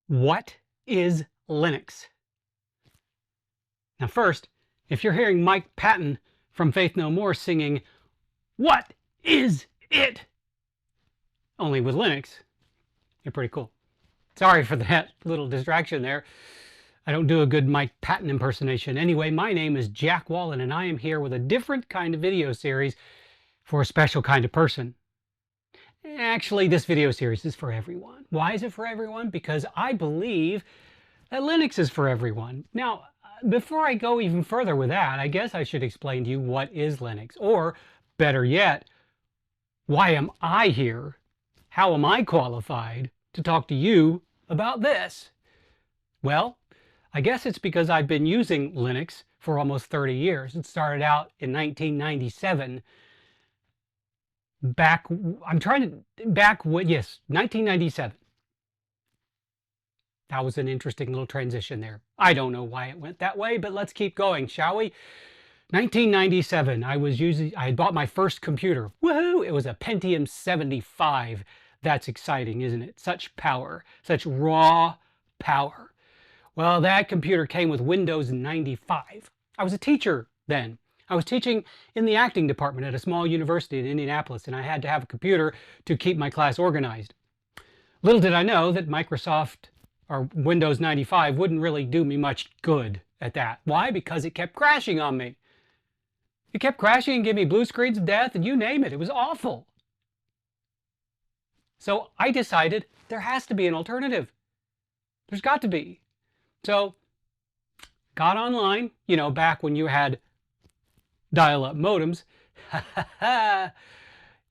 What is Linux? Now first, if you're hearing Mike Patton from Faith No More singing, "What is it?" only with Linux, you're pretty cool. Sorry for that little distraction there. I don't do a good Mike Patton impersonation. Anyway, my name is Jack Wallen, and I am here with a different kind of video series for a special kind of person. Actually, this video series is for everyone. Why is it for everyone? Because I believe that Linux is for everyone. Now, before I go even further with that, I guess I should explain to you what is Linux, or better yet, why am I here? How am I qualified to talk to you about this? Well, I guess it's because I've been using Linux for almost 30 years. It started out in 1997. Back when, yes, 1997. That was an interesting little transition there. I don't know why it went that way, but let's keep going, shall we? 1997, I had bought my first computer. Woohoo! It was a Pentium 75. That's exciting, isn't it? Such power, such raw power. Well, that computer came with Windows 95. I was a teacher then. I was teaching in the acting department at a small university in Indianapolis, and I had to have a computer to keep my class organized. Little did I know that Microsoft or Windows 95 wouldn't really do me much good at that. Why? Because it kept crashing on me. It kept crashing and gave me blue screens of death and you name it. It was awful. So I decided there has to be an alternative. There's got to be. So got online, you know, back when you had dial-up modems.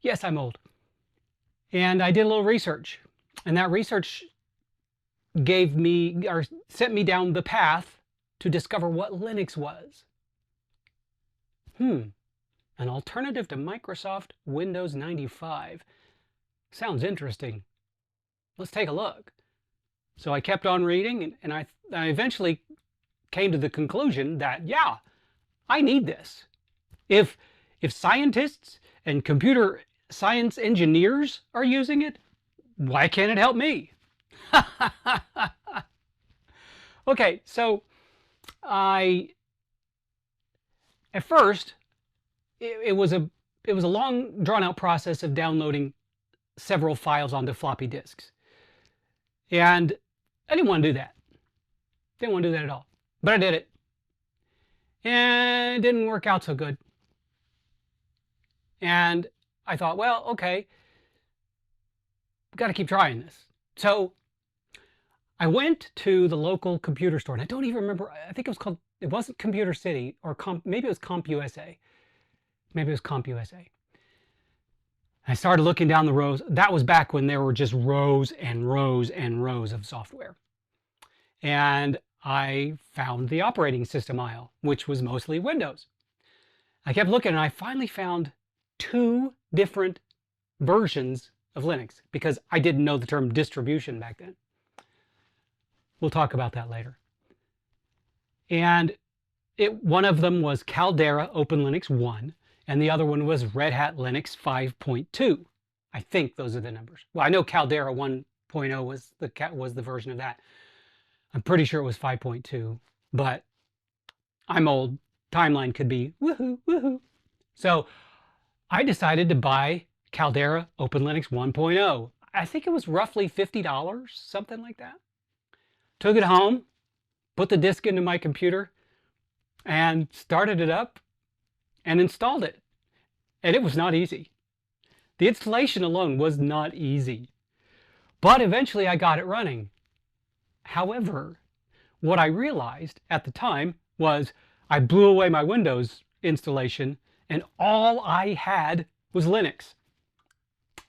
Yes, I'm old. And I did a little research. And that research gave me, or sent me down the path to discover what Linux was. An alternative to Microsoft Windows 95. Sounds interesting. Let's take a look. So I kept on reading, and I eventually came to the conclusion that, yeah, I need this. If scientists and computer science engineers are using it, why can't it help me? Okay, so at first it was a long drawn out process of downloading several files onto floppy disks, and I didn't want to do that. Didn't want to do that at all, but I did it, and it didn't work out so good. And I thought, well, okay, got to keep trying this. So I went to the local computer store, and I don't even remember. I think it wasn't Computer City, or maybe it was CompUSA. Maybe it was CompUSA. I started looking down the rows. That was back when there were just rows and rows and rows of software. And I found the operating system aisle, which was mostly Windows. I kept looking, and I finally found 2 different versions of Linux, because I didn't know the term distribution back then. We'll talk about that later. And one of them was Caldera Open Linux 1, and the other one was Red Hat Linux 5.2. I think those are the numbers. Well, I know Caldera 1.0 was the version of that. I'm pretty sure it was 5.2, but I'm old. Timeline could be woohoo, woohoo. So I decided to buy Caldera Open Linux 1.0. I think it was roughly $50, something like that. Took it home, put the disk into my computer, and started it up and installed it. And it was not easy. The installation alone was not easy. But eventually I got it running. However, what I realized at the time was I blew away my Windows installation, and all I had was Linux.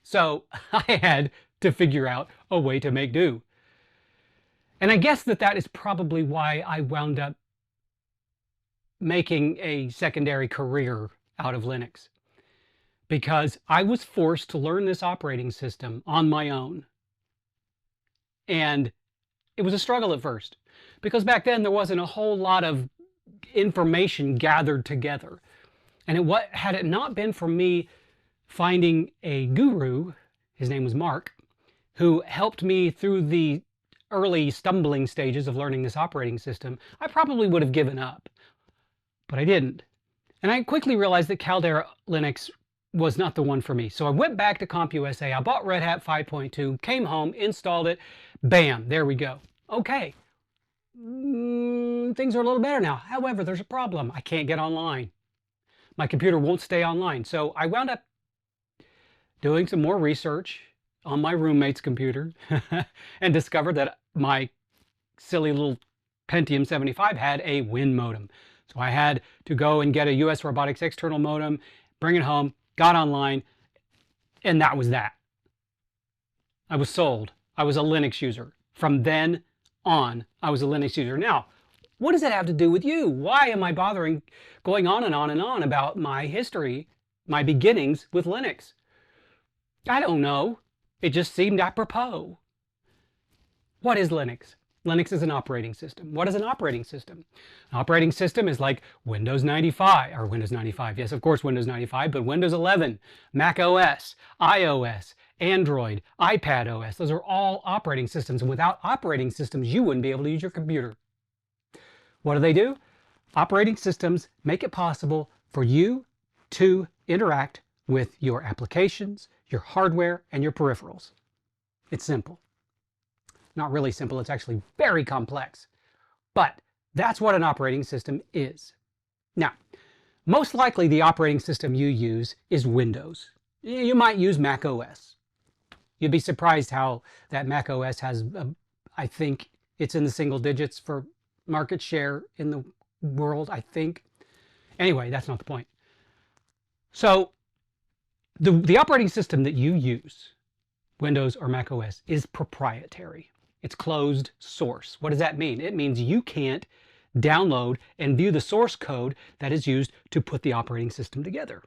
So I had to figure out a way to make do. And I guess that is probably why I wound up making a secondary career out of Linux. Because I was forced to learn this operating system on my own. And it was a struggle at first, because back then there wasn't a whole lot of information gathered together. And had it not been for me finding a guru, his name was Mark, who helped me through the early stumbling stages of learning this operating system, I probably would have given up, but I didn't. And I quickly realized that Caldera Linux was not the one for me. So I went back to CompUSA, I bought Red Hat 5.2, came home, installed it, bam, there we go. Okay, things are a little better now. However, there's a problem. I can't get online. My computer won't stay online. So I wound up doing some more research on my roommate's computer and discovered that my silly little Pentium 75 had a Win modem. So I had to go and get a US Robotics external modem, bring it home, got online, and that was that. I was sold. I was a Linux user. From then on, I was a Linux user. Now, what does that have to do with you? Why am I bothering going on and on and on about my history, my beginnings with Linux? I don't know. It just seemed apropos. What is Linux? Linux is an operating system. What is an operating system? An operating system is like Windows 95, or Windows 95, yes, of course Windows 95, but Windows 11, Mac OS, iOS, Android, iPad OS. Those are all operating systems. And without operating systems, you wouldn't be able to use your computer. What do? Operating systems make it possible for you to interact with your applications, your hardware, and your peripherals. It's simple. Not really simple, it's actually very complex. But that's what an operating system is. Now, most likely the operating system you use is Windows. You might use Mac OS. You'd be surprised how that Mac OS has, I think it's in the single digits for market share in the world, I think. Anyway, that's not the point. So, the operating system that you use, Windows or Mac OS, is proprietary. It's closed source. What does that mean? It means you can't download and view the source code that is used to put the operating system together.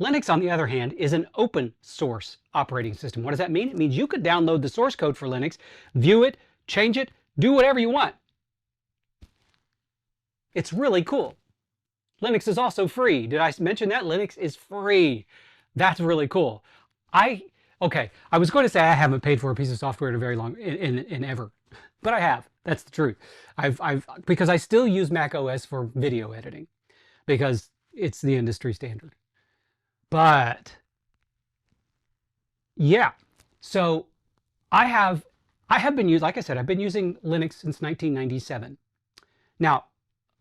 Linux, on the other hand, is an open source operating system. What does that mean? It means you could download the source code for Linux, view it, change it, do whatever you want. It's really cool. Linux is also free. Did I mention that? Linux is free. That's really cool. Okay, I was going to say I haven't paid for a piece of software in a very long, in ever, but I have. That's the truth. Because I still use Mac OS for video editing, because it's the industry standard. But yeah, so I have been using, like I said, I've been using Linux since 1997. Now,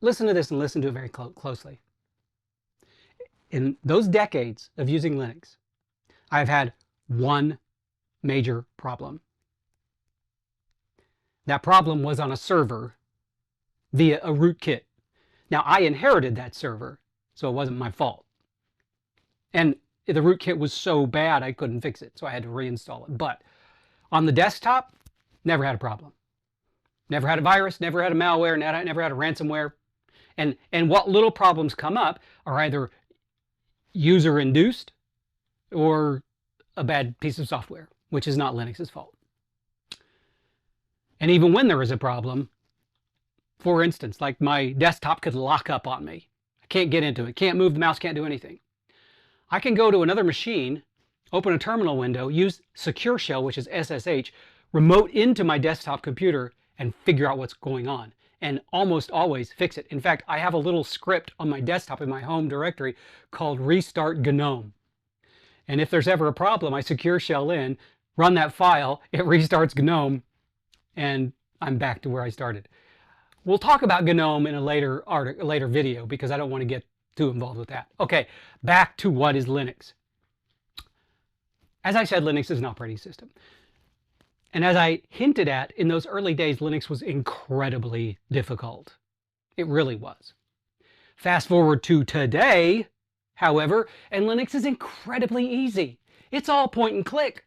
listen to this and listen to it very closely. In those decades of using Linux, I've had one major problem. That problem was on a server via a rootkit. Now, I inherited that server, so it wasn't my fault. And the rootkit was so bad I couldn't fix it, so I had to reinstall it. But on the desktop, never had a problem. Never had a virus, never had a malware, never had a ransomware. And what little problems come up are either user-induced or a bad piece of software, which is not Linux's fault. And even when there is a problem, for instance, like my desktop could lock up on me. I can't get into it, can't move the mouse, can't do anything. I can go to another machine, open a terminal window, use Secure Shell, which is SSH, remote into my desktop computer and figure out what's going on. And almost always fix it. In fact, I have a little script on my desktop in my home directory called Restart GNOME. And if there's ever a problem, I secure shell in, run that file, it restarts GNOME, and I'm back to where I started. We'll talk about GNOME in a later video because I don't want to get too involved with that. Okay, back to what is Linux. As I said, Linux is an operating system. And as I hinted at, in those early days, Linux was incredibly difficult. It really was. Fast forward to today, however, and Linux is incredibly easy. It's all point and click.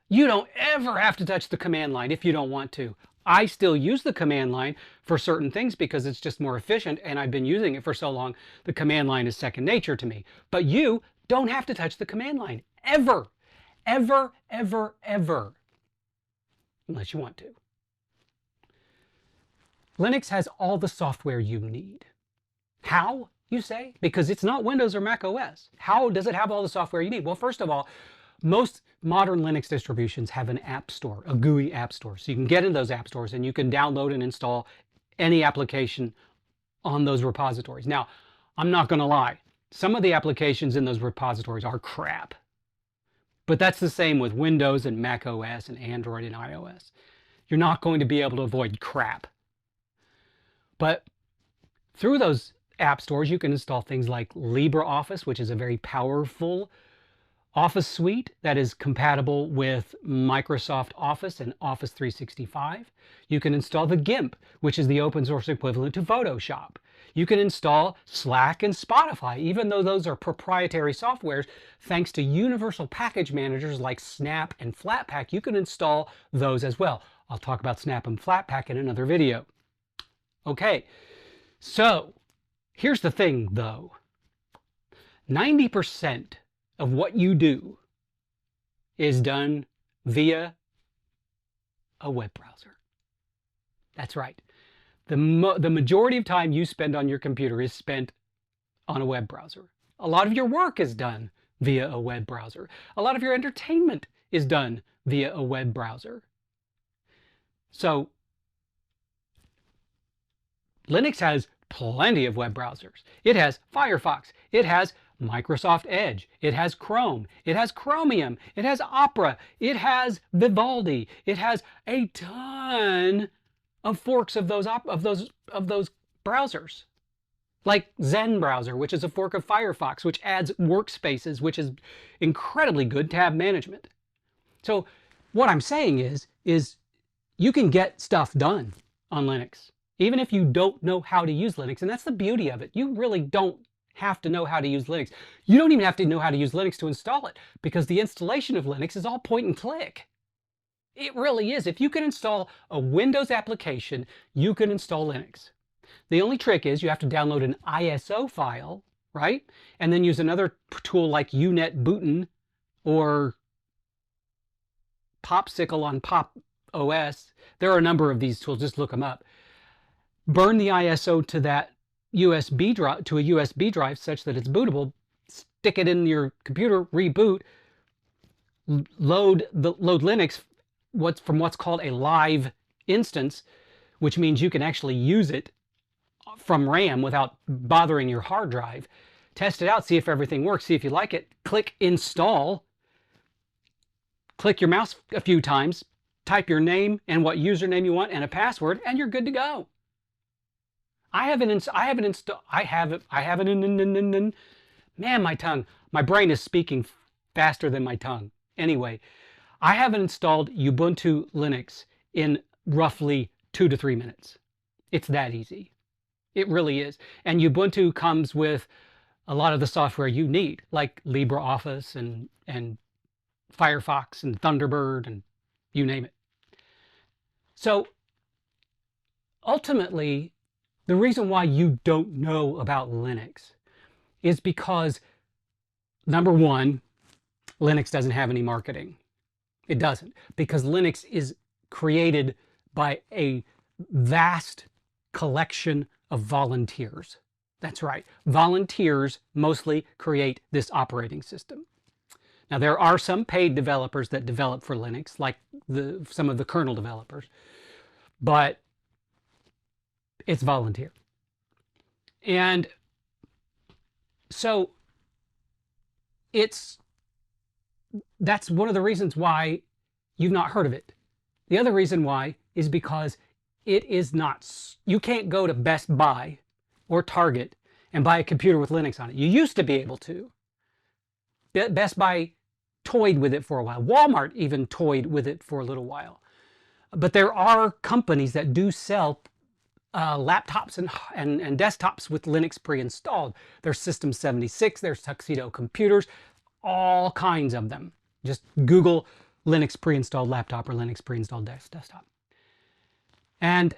You don't ever have to touch the command line if you don't want to. I still use the command line for certain things because it's just more efficient and I've been using it for so long, the command line is second nature to me. But you don't have to touch the command line, ever, ever, ever, ever. Unless you want to. Linux has all the software you need. How, you say? Because it's not Windows or Mac OS. How does it have all the software you need? Well, first of all, most modern Linux distributions have an app store, a GUI app store. So you can get in those app stores and you can download and install any application on those repositories. Now, I'm not going to lie. Some of the applications in those repositories are crap. But that's the same with Windows and Mac OS and Android and iOS. You're not going to be able to avoid crap. But through those app stores, you can install things like LibreOffice, which is a very powerful Office suite that is compatible with Microsoft Office and Office 365. You can install the GIMP, which is the open source equivalent to Photoshop. You can install Slack and Spotify, even though those are proprietary softwares. Thanks to universal package managers like Snap and Flatpak, you can install those as well. I'll talk about Snap and Flatpak in another video. Okay, so here's the thing though. 90% of what you do is done via a web browser. That's right. The majority of time you spend on your computer is spent on a web browser. A lot of your work is done via a web browser. A lot of your entertainment is done via a web browser. So Linux has plenty of web browsers. It has Firefox. It has Microsoft Edge. It has Chrome. It has Chromium. It has Opera. It has Vivaldi. It has a ton of forks of those browsers, like Zen browser, which is a fork of Firefox, which adds workspaces, which is incredibly good tab management. So what I'm saying is you can get stuff done on Linux, even if you don't know how to use Linux. And that's the beauty of it. You really don't have to know how to use Linux. You don't even have to know how to use Linux to install it, because the installation of Linux is all point and click. It really is. If you can install a Windows application, you can install Linux. The only trick is you have to download an ISO file, right? And then use another tool like UNetBootin or Popsicle on Pop OS. There are a number of these tools. Just look them up. Burn the ISO to that USB drive, to a USB drive such that it's bootable. Stick it in your computer, reboot, load Linux from what's called a live instance, which means you can actually use it from RAM without bothering your hard drive. Test it out, see if everything works, see if you like it. Click install. Click your mouse a few times, type your name and what username you want and a password, and you're good to go. Man, my tongue, my brain is speaking faster than my tongue. Anyway, I haven't installed Ubuntu Linux in roughly 2 to 3 minutes. It's that easy. It really is. And Ubuntu comes with a lot of the software you need, like LibreOffice and Firefox and Thunderbird and you name it. So ultimately, the reason why you don't know about Linux is because, number one, Linux doesn't have any marketing. It doesn't, because Linux is created by a vast collection of volunteers. That's right. Volunteers mostly create this operating system. Now, there are some paid developers that develop for Linux, like some of the kernel developers, but it's volunteer. And so that's one of the reasons why you've not heard of it. The other reason why is because it is not, you can't go to Best Buy or Target and buy a computer with Linux on it. You used to be able to. Best Buy toyed with it for a while. Walmart even toyed with it for a little while. But there are companies that do sell laptops and desktops with Linux pre-installed. There's System 76, there's Tuxedo Computers, all kinds of them. Just Google Linux pre-installed laptop or Linux pre-installed desktop. And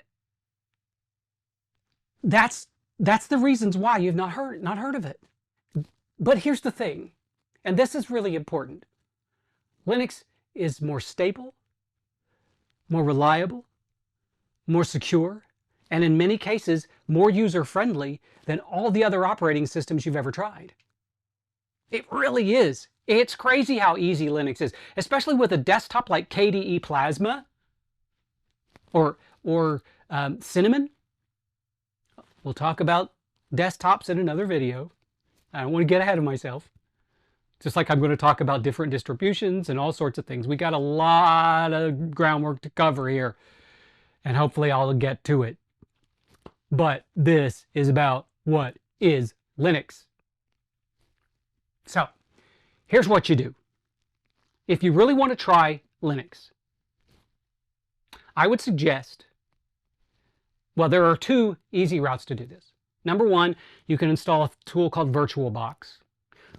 that's the reasons why you've not heard of it. But here's the thing, and this is really important. Linux is more stable, more reliable, more secure, and in many cases, more user-friendly than all the other operating systems you've ever tried. It really is. It's crazy how easy Linux is, especially with a desktop like KDE Plasma or Cinnamon. We'll talk about desktops in another video. I don't want to get ahead of myself. Just like I'm going to talk about different distributions and all sorts of things. We got a lot of groundwork to cover here, and hopefully I'll get to it. But this is about what is Linux. So here's what you do. If you really want to try Linux, I would suggest, well, there are two easy routes to do this. Number one, you can install a tool called VirtualBox,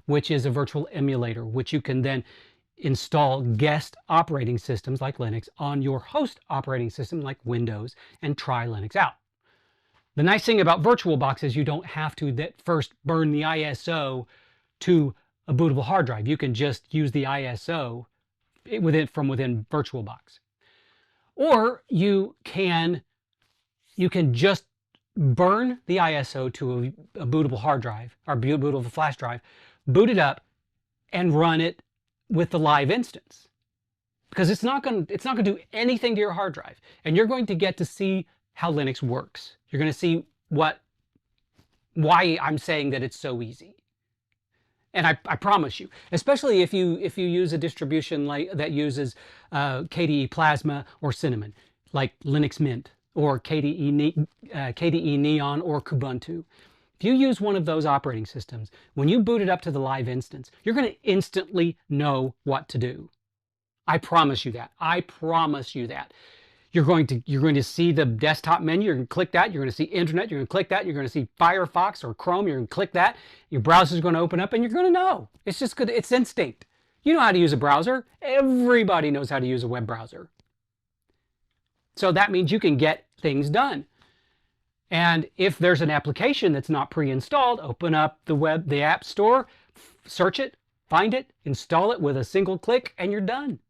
which is a virtual emulator, which you can then install guest operating systems like Linux on your host operating system like Windows and try Linux out. The nice thing about VirtualBox is you don't have to first burn the ISO to a bootable hard drive. You can just use the ISO from within VirtualBox. Or you can just burn the ISO to a bootable hard drive or bootable flash drive, boot it up, and run it with the live instance. Because it's not going to do anything to your hard drive, and you're going to get to see how Linux works. You're going to see why I'm saying that it's so easy. And I promise you, especially if you use a distribution that uses KDE Plasma or Cinnamon, like Linux Mint or KDE Neon or Kubuntu. If you use one of those operating systems, when you boot it up to the live instance, you're going to instantly know what to do. I promise you that. I promise you that. You're going to see the desktop menu. You're going to click that. You're going to see Internet. You're going to click that. You're going to see Firefox or Chrome. You're going to click that. Your browser's going to open up, and you're going to know. It's just good. It's instinct. You know how to use a browser. Everybody knows how to use a web browser. So that means you can get things done. And if there's an application that's not pre-installed, open up the App Store, search it, find it, install it with a single click, and you're done.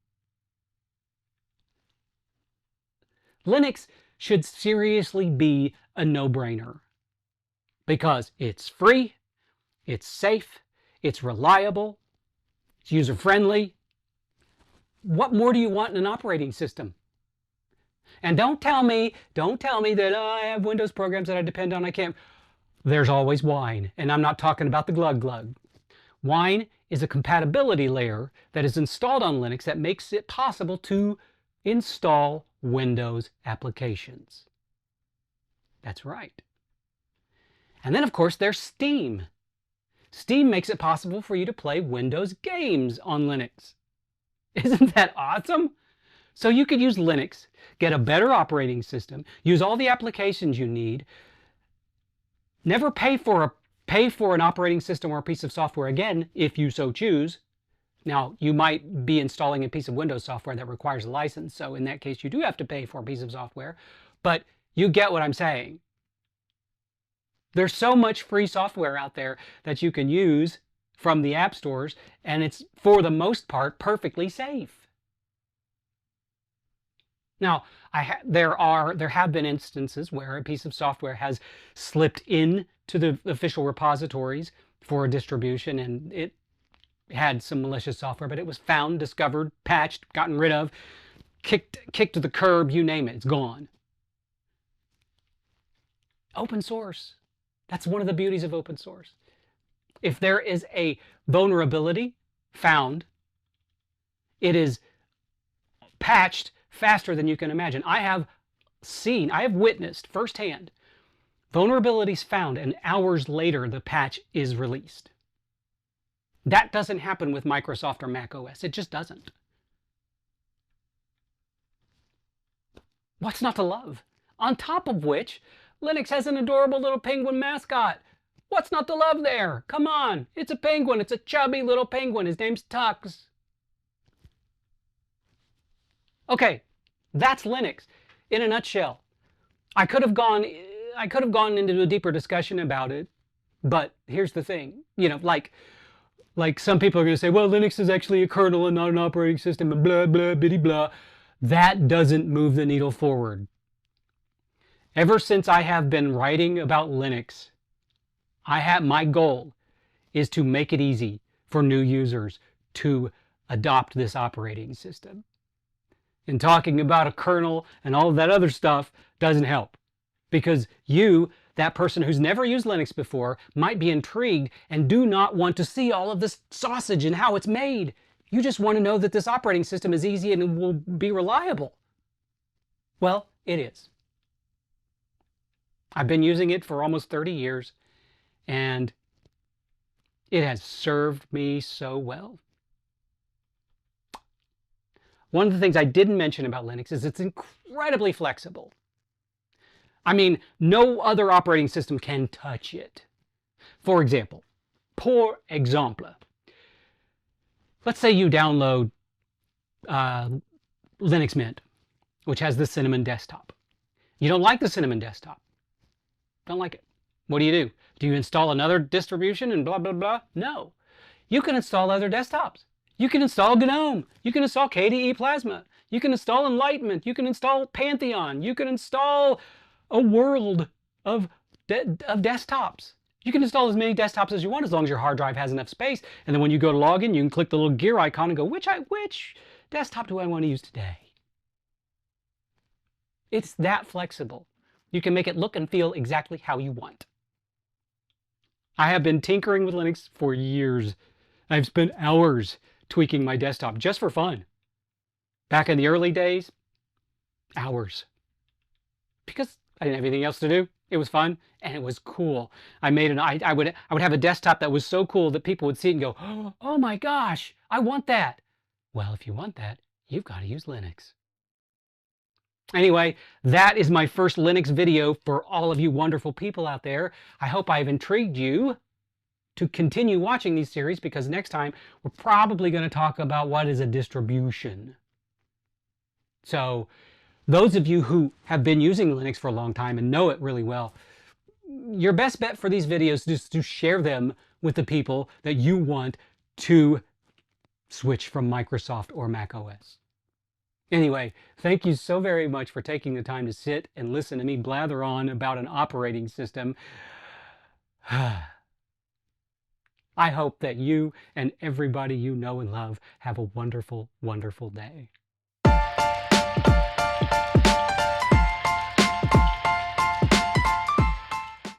Linux should seriously be a no-brainer because it's free, it's safe, it's reliable, it's user-friendly. What more do you want in an operating system? And don't tell me that I have Windows programs that I depend on. I can't. There's always Wine, and I'm not talking about the glug glug. Wine is a compatibility layer that is installed on Linux that makes it possible to install Windows applications. That's right. And then, of course, there's Steam. Steam makes it possible for you to play Windows games on Linux. Isn't that awesome? So you could use Linux, get a better operating system, use all the applications you need, never pay for an operating system or a piece of software again if you so choose. Now, you might be installing a piece of Windows software that requires a license, so in that case you do have to pay for a piece of software, but you get what I'm saying. There's so much free software out there that you can use from the app stores, and it's, for the most part, perfectly safe. Now, there have been instances where a piece of software has slipped in to the official repositories for a distribution, and it had some malicious software, but it was found, discovered, patched, gotten rid of, kicked to the curb, you name it, it's gone. Open source. That's one of the beauties of open source. If there is a vulnerability found, it is patched faster than you can imagine. I have witnessed firsthand vulnerabilities found, and hours later the patch is released. That doesn't happen with Microsoft or Mac OS. It just doesn't. What's not to love? On top of which, Linux has an adorable little penguin mascot. What's not to love there? Come on, it's a penguin. It's a chubby little penguin. His name's Tux. Okay, that's Linux in a nutshell. I could have gone into a deeper discussion about it, but here's the thing. You know, like some people are going to say, well, Linux is actually a kernel and not an operating system, and blah, blah, bitty, blah. That doesn't move the needle forward. Ever since I have been writing about Linux, my goal is to make it easy for new users to adopt this operating system. And talking about a kernel and all of that other stuff doesn't help, because you, that person who's never used Linux before, might be intrigued and do not want to see all of this sausage and how it's made. You just want to know that this operating system is easy and will be reliable. Well, it is. I've been using it for almost 30 years, and it has served me so well. One of the things I didn't mention about Linux is it's incredibly flexible. I mean, no other operating system can touch it. For example, let's say you download Linux Mint, which has the Cinnamon desktop. You don't like the Cinnamon desktop. Don't like it. What do? Do you install another distribution and blah, blah, blah? No. You can install other desktops. You can install GNOME. You can install KDE Plasma. You can install Enlightenment. You can install Pantheon. You can install a world of desktops. You can install as many desktops as you want, as long as your hard drive has enough space. And then when you go to log in, you can click the little gear icon and go, which desktop do I want to use today? It's that flexible. You can make it look and feel exactly how you want. I have been tinkering with Linux for years. I've spent hours tweaking my desktop just for fun. Back in the early days, hours. Because I didn't have anything else to do. It was fun and it was cool. I would have a desktop that was so cool that people would see it and go, oh my gosh, I want that. Well, if you want that, you've got to use Linux. Anyway, that is my first Linux video for all of you wonderful people out there. I hope I've intrigued you to continue watching these series, because next time we're probably going to talk about what is a distribution. So those of you who have been using Linux for a long time and know it really well, your best bet for these videos is to share them with the people that you want to switch from Microsoft or Mac OS. Anyway, thank you so very much for taking the time to sit and listen to me blather on about an operating system. I hope that you and everybody you know and love have a wonderful, wonderful day.